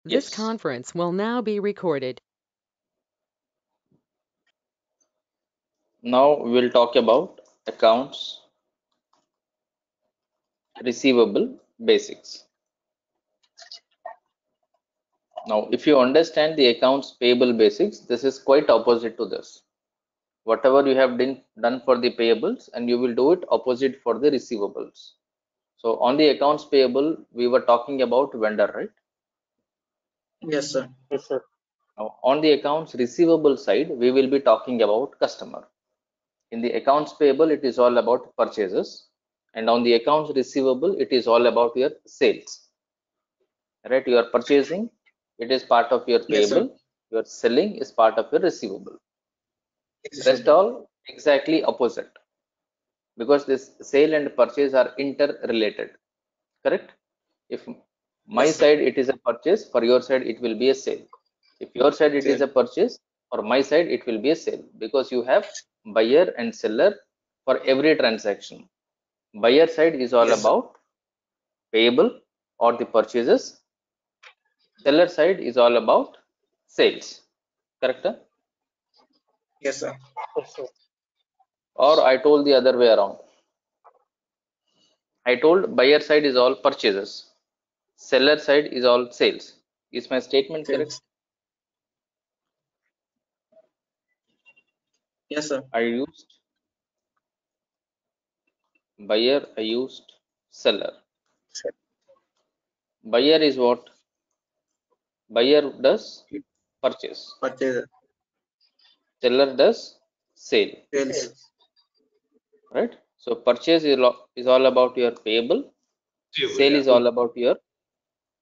This Yes. conference will now be recorded. Now we'll talk about accounts receivable basics. Now, if you understand the accounts payable basics, this is quite opposite to this. Whatever you have done for the payables, and you will do it opposite for the receivables. So on the accounts payable, we were talking about vendor, right? Yes, sir. Yes, sir. Now on the accounts receivable side, we will be talking about customer. In the accounts payable, it is all about purchases, and on the accounts receivable, it is all about your sales. Right? You are purchasing, it is part of your Yes, sir. payable. Your selling is part of your receivable. Yes, sir. Rest all exactly opposite, because this sale and purchase are interrelated. Correct? If my Yes, sir. side it is a purchase, for your side it will be a sale. If your side it is Sale. a purchase, for my side it will be a sale, because you have buyer and seller for every transaction. Buyer side is all Yes, sir. about payable or the purchases. Seller side is all about sales. Correct? Huh? Yes, sir. Yes, sir. Or I told the other way around. I told buyer side is all purchases. Seller side is all sales. Is my statement correct? Sales. Yes, sir. I used buyer, I used seller. Buyer is what? Buyer does purchase. Purchase. Seller does sale. Sales. Right? So purchase is all about your payable. Receivable, Sale yeah. is all about your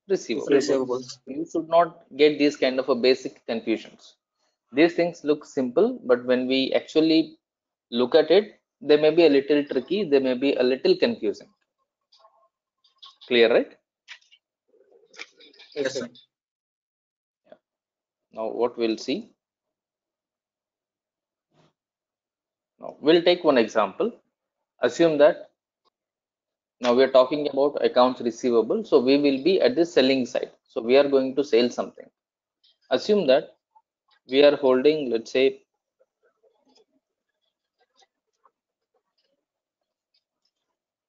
receivable. Receivables. You should not get these kind of a basic confusions. These things look simple, but when we actually look at it, they may be a little tricky, they may be a little confusing. Clear, right? Yes, Yes, sir. sir. Now what we'll see. Now we'll take one example. Assume that now we are talking about accounts receivable. So we will be at the selling side. So we are going to sell something. Assume that we are holding, let's say,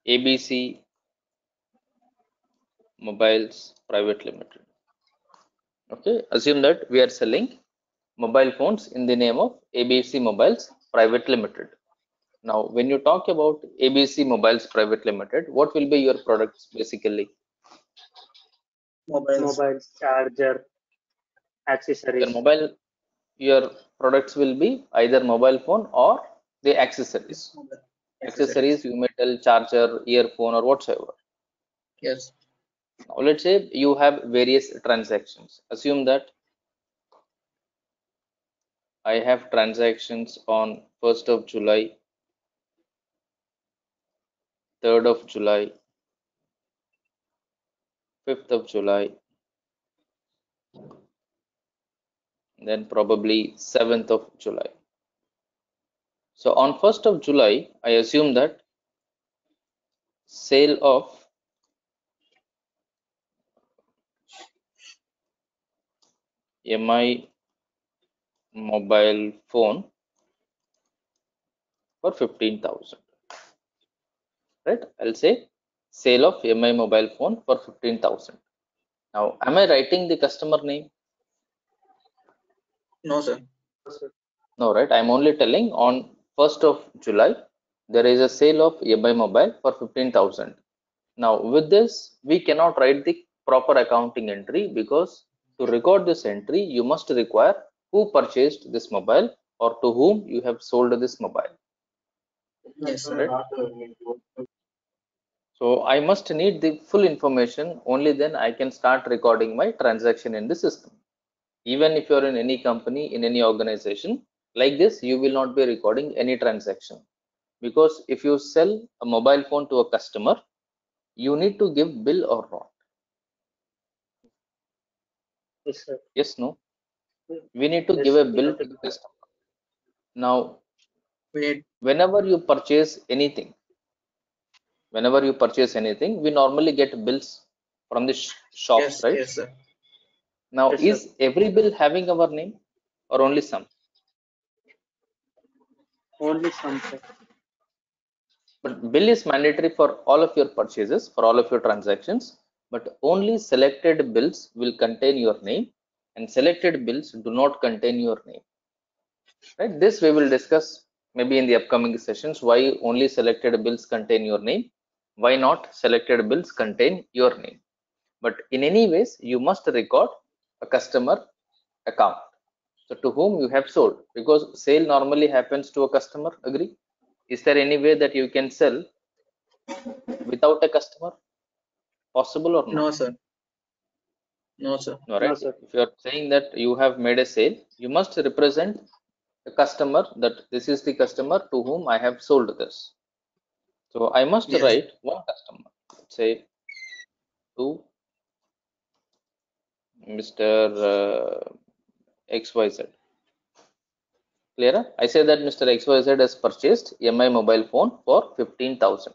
ABC Mobiles Private Limited. Okay, assume that we are selling mobile phones in the name of ABC Mobiles Private Limited. Now, when you talk about ABC Mobiles Private Limited, what will be your products basically? Mobiles. Mobile charger, Your accessories. mobile, your products will be either mobile phone or the accessories. Mobile. Accessories, Accessories. you may tell charger, earphone, or whatsoever. Yes. Now, let's say you have various transactions. Assume that I have transactions on 1st of July, 3rd of July, 5th of July, then probably 7th of July. So on 1st of July, I assume that sale of MI mobile phone for 15,000, right? I'll say sale of MI mobile phone for 15,000. Now, am I writing the customer name? No, sir. Yes, sir. No, right? I'm only telling on 1st of July, there is a sale of MI mobile for 15,000. Now, with this, we cannot write the proper accounting entry, because to record this entry, you must require who purchased this mobile or to whom you have sold this mobile, Yes, sir. right? So I must need the full information, only then I can start recording my transaction in the system. Even if you're in any company, in any organization, like this, you will not be recording any transaction, because if you sell a mobile phone to a customer, you need to give bill or not. Yes, sir. Yes, no? We need to give Yes, a we bill have to to the do that. customer. Now, We need. whenever you purchase anything, we normally get bills from the shops, Yes. right? Yes, sir. Now, Yes, is sir. every bill having our name or only some? Only some, sir. But bill is mandatory for all of your purchases, for all of your transactions, but only selected bills will contain your name and selected bills do not contain your name. Right? This we will discuss maybe in the upcoming sessions, why only selected bills contain your name, why not selected bills contain your name. But in any ways, you must record a customer account. So to whom you have sold, because sale normally happens to a customer, agree? Is there any way that you can sell without a customer? Possible or No, not? sir. No, sir. No, No, right? sir. If you are saying that you have made a sale, you must represent the customer that this is the customer to whom I have sold this. So I must Yes. write one customer, let's say to Mr. XYZ. Clear? I say that Mr. XYZ has purchased MI mobile phone for 15,000.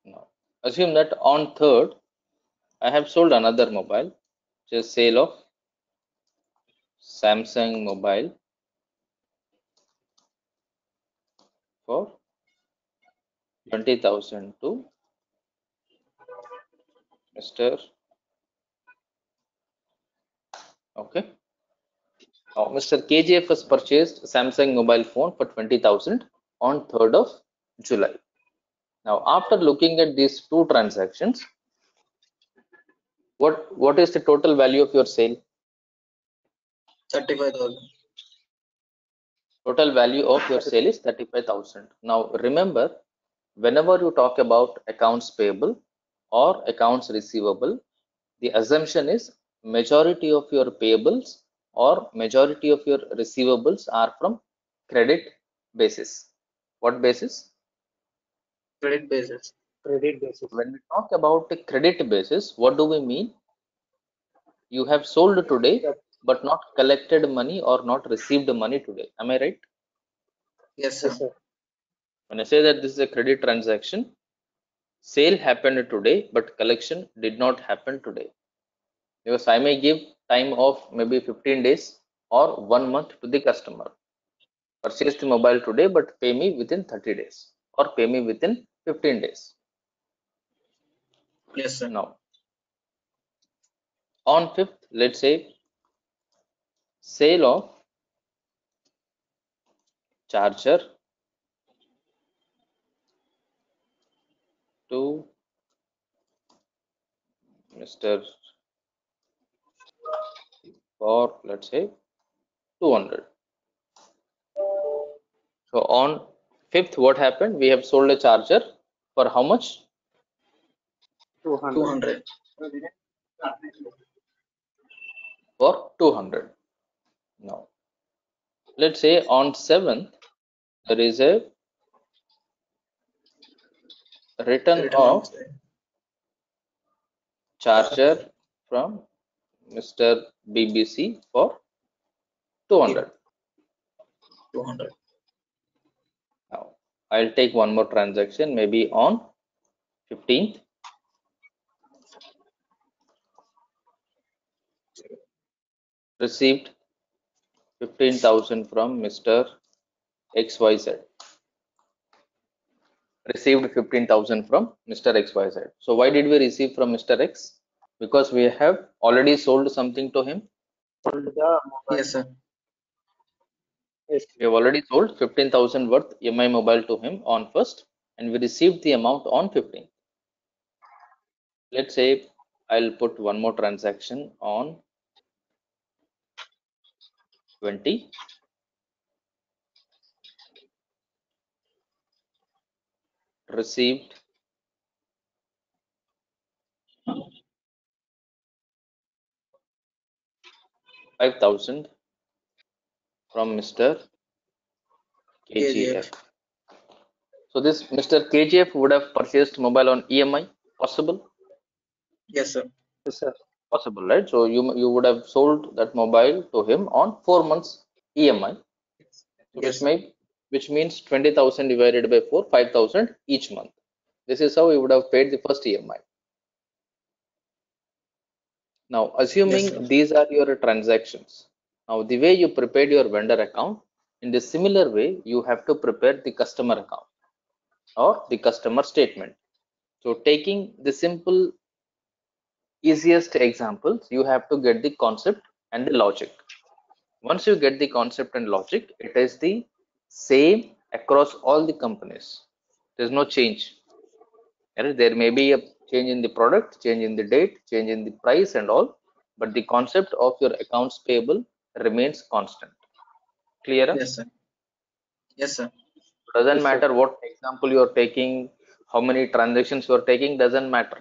Now, assume that on 3rd, I have sold another mobile, which is sale of Samsung mobile for 20,000 to Mr. Okay. Now, Mr. KGF has purchased Samsung mobile phone for 20,000 on 3rd of July. Now, after looking at these two transactions, what is the total value of your sale? 35,000. Total value of your sale is 35,000. Now, remember, whenever you talk about accounts payable or accounts receivable, the assumption is majority of your payables or majority of your receivables are from credit basis. What basis? Credit basis. Credit basis. When we talk about a credit basis, what do we mean? You have sold today Yep. but not collected money or not received money today. Am I right? Yes, Yes, sir. sir. When I say that this is a credit transaction, sale happened today but collection did not happen today. Because I may give time of maybe 15 days or 1 month to the customer. Purchase the mobile today but pay me within 30 days or pay me within 15 days. Yes, sir. Now, on 5th, let's say sale of charger to Mr. for let's say 200. So on 5th, what happened? We have sold a charger for how much? 200. 200. For 200. Now, let's say on 7th, there is a return Return of of charger charger. from Mr. BBC for Yep. 200. 200. Now, I'll take one more transaction, maybe on 15th, received 15,000 from Mr. XYZ. Received 15,000 from Mr. XYZ. So why did we receive from Mr. X? Because we have already sold something to him. Sold the mobile. Yes, sir. Yes. We have already sold 15,000 worth MI mobile to him on 1st and we received the amount on 15th. Let's say I'll put one more transaction on 20. Received 5,000 from Mr. KGF. KGF. So this Mr. KGF would have purchased mobile on EMI. Possible? Yes, sir. Yes, sir. Possible, right? So you would have sold that mobile to him on 4 months EMI. So Yes, sir. which means 20,000 divided by 4, 5,000 each month. This is how you would have paid the first EMI. Now, assuming Yes, sir. these are your transactions, now the way you prepared your vendor account, in the similar way, you have to prepare the customer account or the customer statement. So, taking the simple, easiest examples, you have to get the concept and the logic. Once you get the concept and logic, it is the same across all the companies. There's no change. Right? There may be a change in the product, change in the date, change in the price and all, but the concept of your accounts payable remains constant. Clear? Yes, sir. Yes, sir. Doesn't Yes, sir. matter what example you are taking, how many transactions you are taking, doesn't matter.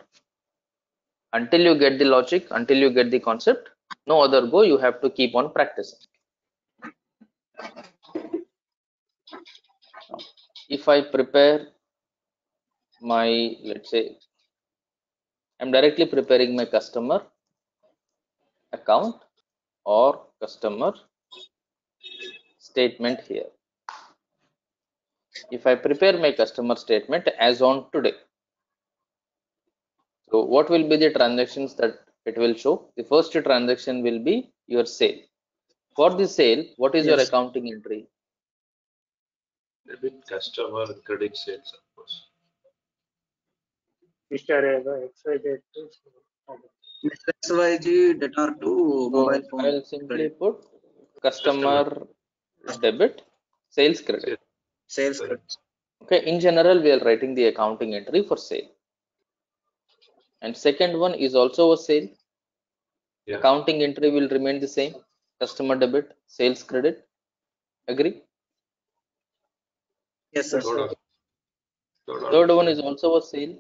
Until you get the logic, until you get the concept, no other go, you have to keep on practicing. Now, if I prepare my, let's say, I'm directly preparing my customer account or customer statement here. If I prepare my customer statement as on today, so what will be the transactions that it will show? The first transaction will be your sale. For the sale, what is your Yes. accounting entry? Debit customer credit sales, of course. Mr. XYZ. XYG data to mobile So phone I'll simply credit. put customer debit, sales credit. Sales credit. Okay, in general, we are writing the accounting entry for sale. And second one is also a sale. Yeah. Accounting entry will remain the same. Customer debit, sales credit. Agree? Yes, sir. Third one is also a sale,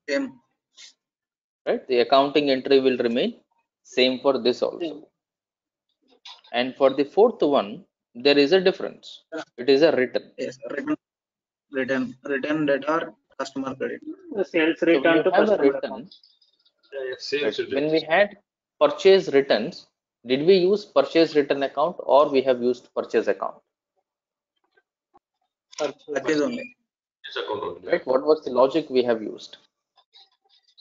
Same. right? The accounting entry will remain same for this also. And for the fourth one, there is a difference. It is a return. Yes. Return data customer credit. The sales So when return you to have a customer return, account. Sales right, when we had purchase returns, did we use purchase return account or we have used purchase account? That is only. account only. Right? What was the logic we have used?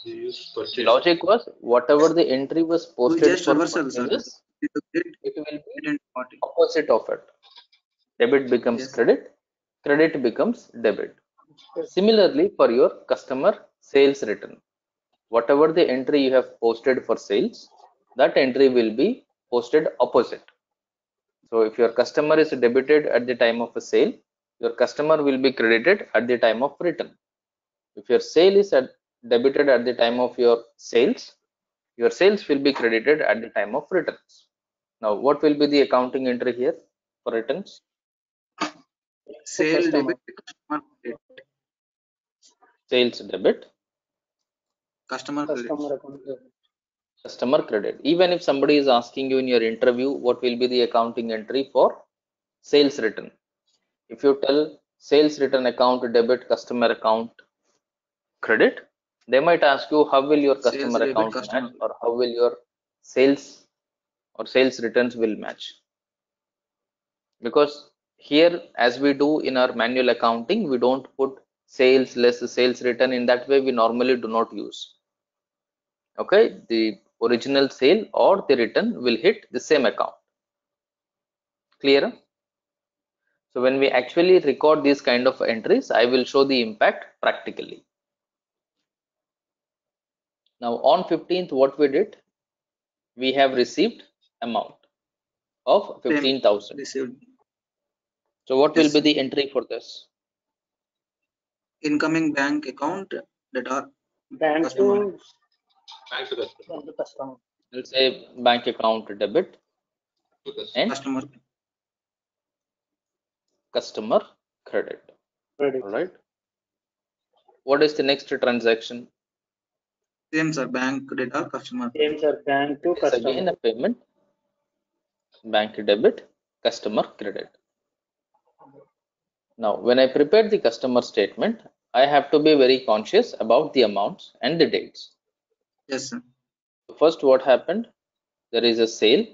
We use The purchase. logic was whatever the entry was We posted just for reversal, sir. purchases, You did it will be didn't got it. opposite of it. Debit becomes Yes. credit, credit becomes debit. Yes. Similarly, for your customer sales return, whatever the entry you have posted for sales, that entry will be posted opposite. So if your customer is debited at the time of a sale, your customer will be credited at the time of return. If your sale is debited at the time of your sales will be credited at the time of returns. Now, what will be the accounting entry here for returns? Sale customer. debit customer credit. Sales debit, Customer credit. Customer account. customer credit. Even if somebody is asking you in your interview, what will be the accounting entry for sales return? If you tell sales return account debit, customer account credit, they might ask you how will your Sales customer debit account customer match or how will your sales or sales returns will match. Because here, as we do in our manual accounting, we don't put sales less sales return. In that way, we normally do not use. Okay, the original sale or the return will hit the same account. Clear? So when we actually record these kind of entries, I will show the impact practically. Now on 15th, what we did, we have received amount of same 15,000. received. So what will Yes. be the entry for this? Incoming bank account data Bank customer. to Back to the from the customer. Let's say bank account debit and Customer. customer credit. Credit. All right. What is the next transaction? Same, sir. Bank data customer Same, credit. sir. Bank to It is again customer. a payment, bank debit, customer credit. Now, when I prepare the customer statement, I have to be very conscious about the amounts and the dates. Yes, sir. First, what happened? There is a sale.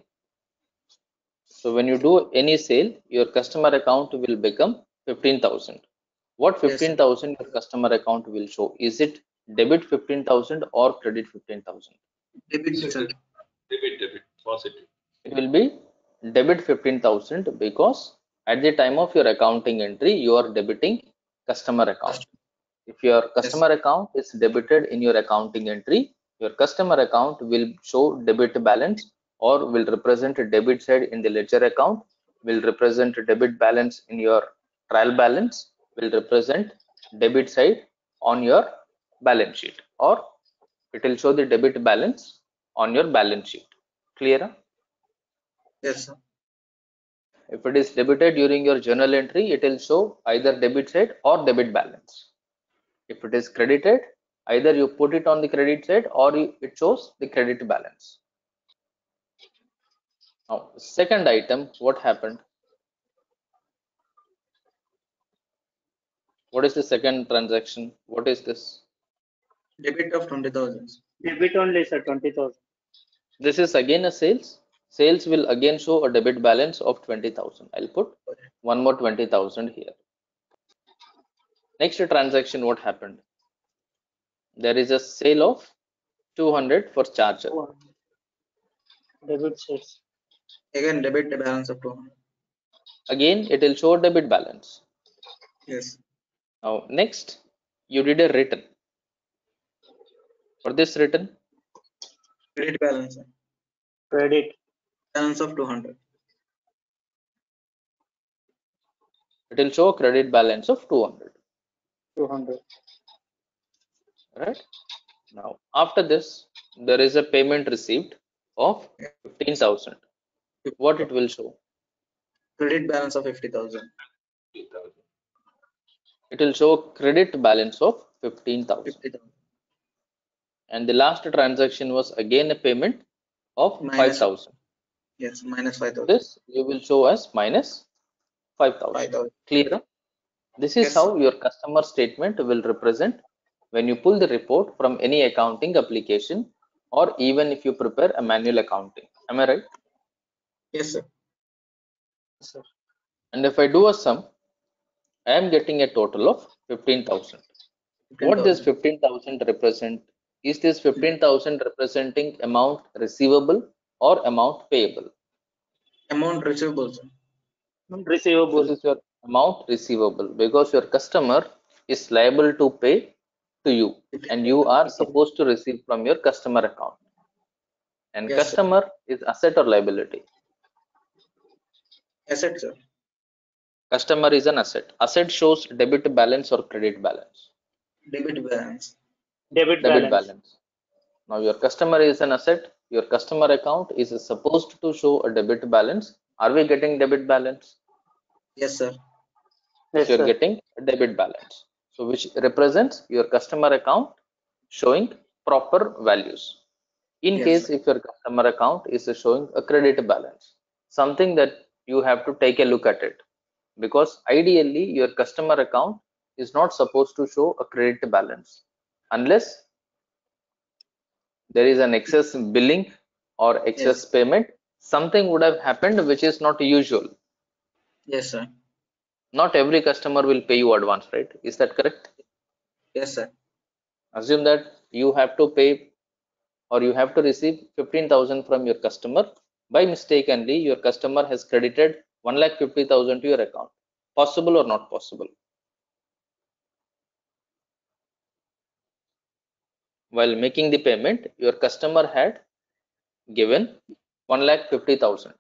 So when you do any sale, your customer account will become 15,000. What Yes, sir. 15,000 your customer account will show? Is it debit 15,000 or credit 15,000? Debit, sir. Debit, positive. It will be debit 15,000 because at the time of your accounting entry, you are debiting customer account. Customer. If your Yes. customer account is debited in your accounting entry, your customer account will show debit balance or will represent a debit side in the ledger account, will represent a debit balance in your trial balance, will represent debit side on your balance sheet, or it will show the debit balance on your balance sheet. Clear? Yes, sir. If it is debited during your journal entry, it will show either debit side or debit balance. If it is credited, either you put it on the credit side or it shows the credit balance. Now, second item, what happened? What is the second transaction? What is this? Debit of 20,000. Debit only, sir, 20,000. This is again a sales. Sales will again show a debit balance of 20,000. I'll put one more 20,000 here. Next transaction, what happened? There is a sale of 200 for charger. 200. Debit sales. Again, debit balance of 200. Again, it will show debit balance. Yes. Now, next, you did a return. For this return, Credit balance, sir. Credit. Balance of 200. it will show credit balance of 200. 200. Right? Now, after this, there is a payment received of 15,000. What it will show? Credit balance of 50,000. 50,000. It will show credit balance of 15,000. 50,000. And the last transaction was again a payment of Minus. 5,000. Yes, minus 5,000. This you will show as minus 5,000. 5,000. Clear? This is Yes, how sir. your customer statement will represent when you pull the report from any accounting application, or even if you prepare a manual accounting. Am I right? Yes, sir. Sir. And if I do a sum, I am getting a total of 15,000. What this 15,000. 15,000 represent? Is this 15,000 representing amount receivable or amount payable? Amount receivable, sir. This Receivable. is your amount receivable because your customer is liable to pay to you and you are supposed to receive from your customer account. And Yes, sir. customer is asset or liability? Asset, sir. Customer is an asset. Asset shows debit balance or credit balance? Debit balance. Debit Debit balance. balance. Now your customer is an asset. Your customer account is supposed to show a debit balance. Are we getting debit balance? Yes, sir. Yes, Yes, you're sir. getting a debit balance. So which represents your customer account showing proper values. In Yes, case sir. if your customer account is showing a credit balance, something that you have to take a look at it, because ideally your customer account is not supposed to show a credit balance unless there is an excess billing or excess Yes. payment. Something would have happened which is not usual. Yes, sir. Not every customer will pay you advance, right? Is that correct? Yes, sir. Assume that you have to pay or you have to receive 15,000 from your customer. By mistakenly, your customer has credited 1,50,000 to your account. Possible or not possible? While making the payment, your customer had given 1,50,000.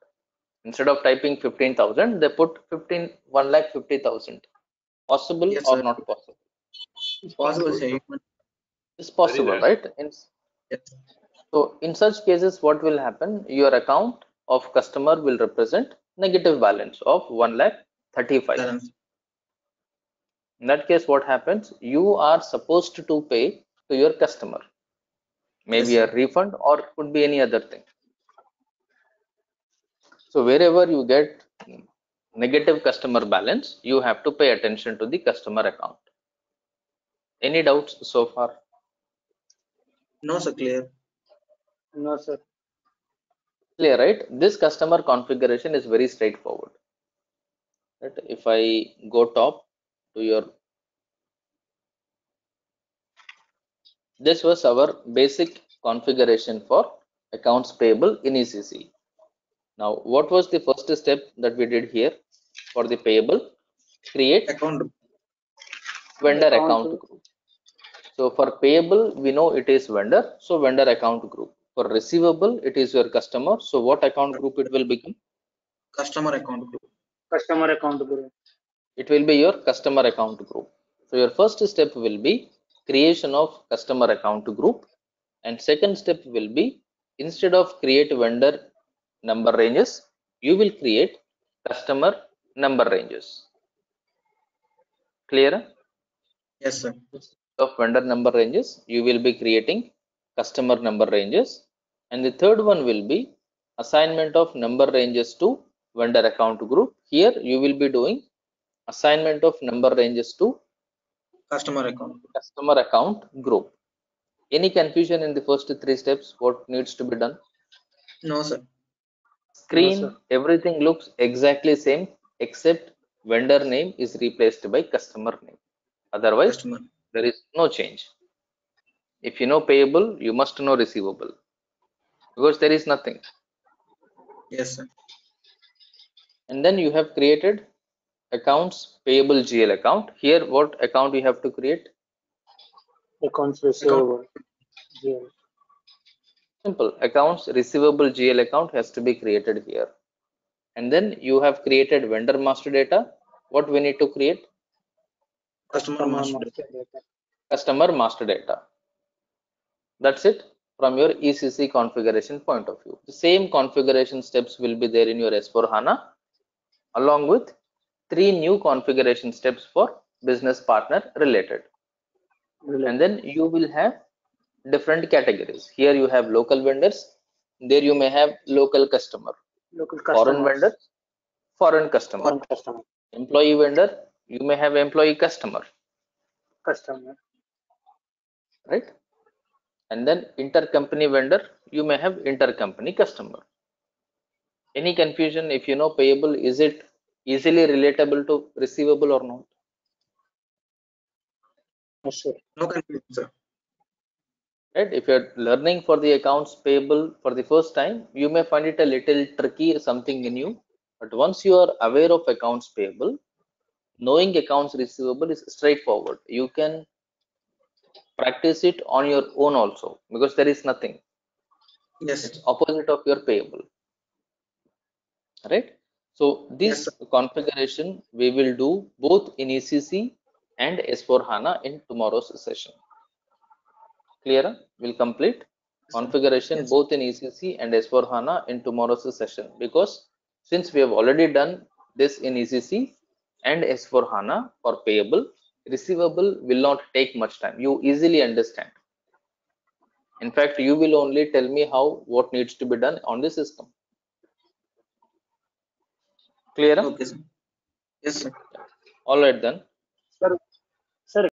Instead of typing 15,000, they put 1,50,000. Possible Yes, or sir. not possible? It's Possible, possible, sir. sir. It's Very possible, rare. right? Yes. So in such cases, what will happen? Your account of customer will represent negative balance of 1,35,000. Balance. In that case, what happens? You are supposed to pay to your customer. Yes, Maybe a sir. refund or it could be any other thing. So wherever you get negative customer balance, you have to pay attention to the customer account. Any doubts so far? No, sir. Clear. No, sir. Clear, right? This customer configuration is very straightforward. Right? If I go top to your This was our basic configuration for accounts payable in ECC. Now, what was the first step that we did here for the payable? Create Account. vendor Account. account group. So for payable, we know it is vendor, so vendor account group. For receivable, it is your customer. So what account group it will become? Customer account group. Customer account group. It will be your customer account group. So your first step will be creation of customer account group, and second step will be, instead of create vendor number ranges, you will create customer number ranges. Clear? Yes, sir. Of vendor number ranges, you will be creating customer number ranges, and the third one will be assignment of number ranges to vendor account group. Here you will be doing assignment of number ranges to Customer account group. customer account group. Any confusion in the first three steps? What needs to be done? No, sir. Screen, sir. everything looks exactly same except vendor name is replaced by customer name. Otherwise, Customer. there is no change. If you know payable, you must know receivable, because there is nothing. Yes, sir. And then you have created accounts payable GL account. Here, what account you have to create? Accounts receivable. GL. Simple. Accounts receivable GL account has to be created here. And then you have created vendor master data. What we need to create? Customer master data. data. Customer master data. That's it from your ECC configuration point of view. The same configuration steps will be there in your S4HANA, along with 3 new configuration steps for business partner related. And then you will have different categories. Here you have local vendors, there you may have local customer. Local Foreign customers. vendor, foreign customer. Foreign customer. Employee vendor, you may have employee customer, Customer. right? And then intercompany vendor, you may have intercompany customer. Any confusion? If you know payable, is it easily relatable to receivable or not? Yes, sir. No confusion, sir. Right? If you're learning for the accounts payable for the first time, you may find it a little tricky, something new. But once you are aware of accounts payable, knowing accounts receivable is straightforward. You can practice it on your own also, because there is nothing. Yes. It's opposite of your payable, right? So this Yes, sir. configuration we will do both in ECC and S4HANA in tomorrow's session. Clear? We'll complete configuration Yes. both in ECC and S4HANA in tomorrow's session, because since we have already done this in ECC and S4HANA for payable, receivable will not take much time. You easily understand. In fact, you will only tell me how what needs to be done on the system. Clear? Okay, sir. Yes, sir. All right then. Sir,